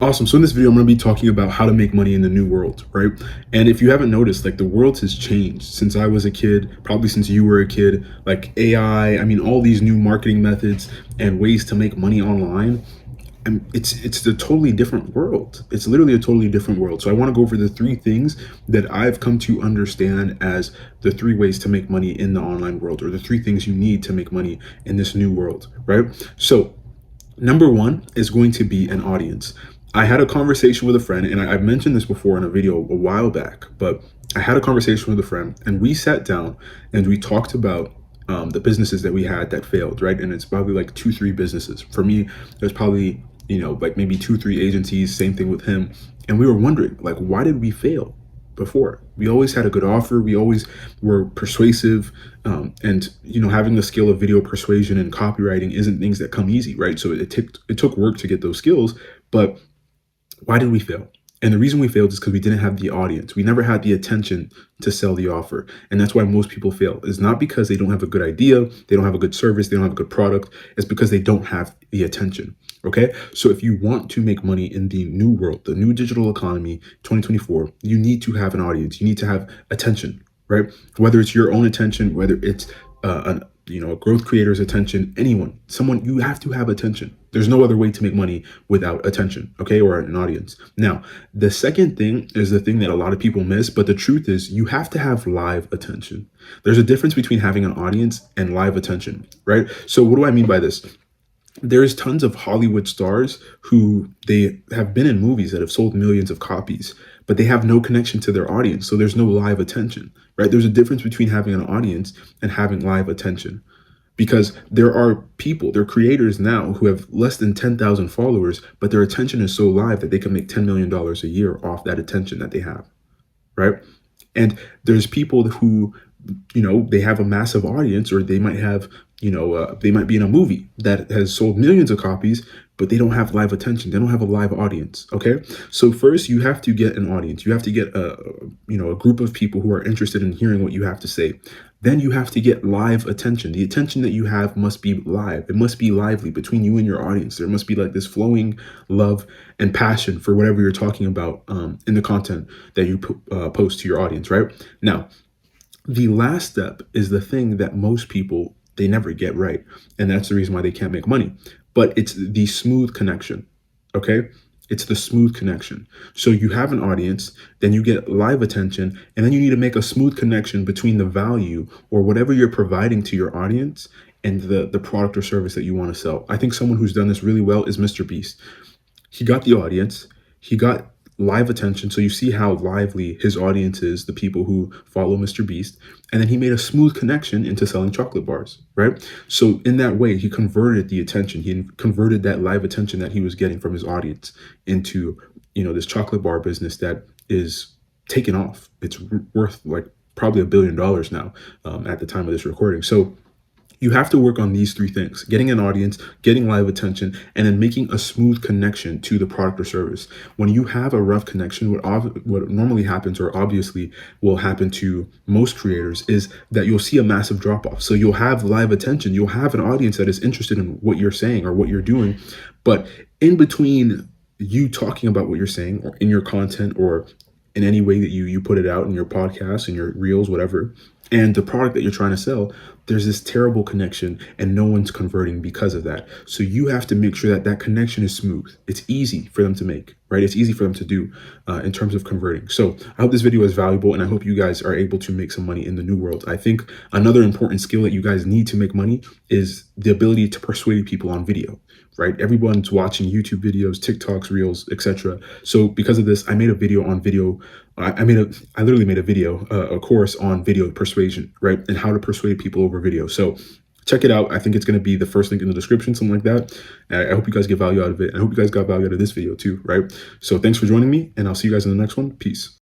Awesome. So in this video, I'm going to be talking about how to make money in the new world, right? And if you haven't noticed, like the world has changed since I was a kid, probably since you were a kid, like AI, I mean, all these new marketing methods and ways to make money online. And it's a totally different world. It's literally a totally different world. So I want to go over the three things that I've come to understand as the three ways to make money in the online world, or the three things you need to make money in this new world, right? So number one is going to be an audience. I had a conversation with a friend, and I've mentioned this before in a video a while back, but I had a conversation with a friend, and we sat down and we talked about the businesses that we had that failed, right? And it's probably like two, three businesses. For me, there's probably, like maybe two, three agencies, same thing with him. And we were wondering, like, why did we fail before? We always had a good offer. We always were persuasive. And having the skill of video persuasion and copywriting isn't things that come easy, right? So it took work to get those skills, but why did we fail? And the reason we failed is because we didn't have the audience. We never had the attention to sell the offer. And that's why most people fail. It's not because they don't have a good idea, they don't have a good service, they don't have a good product. It's because they don't have the attention. Okay. So if you want to make money in the new world, the new digital economy, 2024, you need to have an audience. You need to have attention, right? Whether it's your own attention, whether it's a growth creator's attention, someone, you have to have attention. There's no other way to make money without attention, okay, or an audience. Now, the second thing is the thing that a lot of people miss, but the truth is you have to have live attention. There's a difference between having an audience and live attention, right? So what do I mean by this? There's tons of Hollywood stars who they have been in movies that have sold millions of copies, but they have no connection to their audience. So there's no live attention, right? There's a difference between having an audience and having live attention, because there are people, there are creators now who have less than 10,000 followers, but their attention is so live that they can make $10 million a year off that attention that they have, right? And there's people who, they have a massive audience, or they might have, they might be in a movie that has sold millions of copies, but they don't have live attention. They don't have a live audience. Okay. So first you have to get an audience. You have to get a group of people who are interested in hearing what you have to say. Then you have to get live attention. The attention that you have must be live. It must be lively between you and your audience. There must be like this flowing love and passion for whatever you're talking about in the content that you post to your audience, right? Now, the last step is the thing that most people, they never get right. And that's the reason why they can't make money. But it's the smooth connection. Okay. It's the smooth connection. So you have an audience, then you get live attention, and then you need to make a smooth connection between the value or whatever you're providing to your audience and the product or service that you want to sell. I think someone who's done this really well is Mr. Beast. He got the audience, he got live attention. So you see how lively his audience is, the people who follow Mr. Beast. And then he made a smooth connection into selling chocolate bars, right? So in that way, he converted the attention. He converted that live attention that he was getting from his audience into, this chocolate bar business that is taken off. It's worth like probably $1 billion now at the time of this recording. So you have to work on these three things: getting an audience, getting live attention, and then making a smooth connection to the product or service. When you have a rough connection, what normally happens, or obviously will happen to most creators, is that you'll see a massive drop off. So you'll have live attention, you'll have an audience that is interested in what you're saying or what you're doing, but in between you talking about what you're saying, or in your content, or in any way that you put it out in your podcast, in your reels, whatever, and the product that you're trying to sell, there's this terrible connection and no one's converting because of that. So you have to make sure that that connection is smooth. It's easy for them to make, right? It's easy for them to do in terms of converting. So I hope this video is valuable, and I hope you guys are able to make some money in the new world. I think another important skill that you guys need to make money is the ability to persuade people on video, right? Everyone's watching YouTube videos, TikToks, Reels, etc. So because of this, I made a video on video. I literally made a video, a course on video persuasion, right? And how to persuade people over video. So check it out. I think it's going to be the first link in the description, something like that. I hope you guys get value out of it. I hope you guys got value out of this video too, right? So thanks for joining me, and I'll see you guys in the next one. Peace.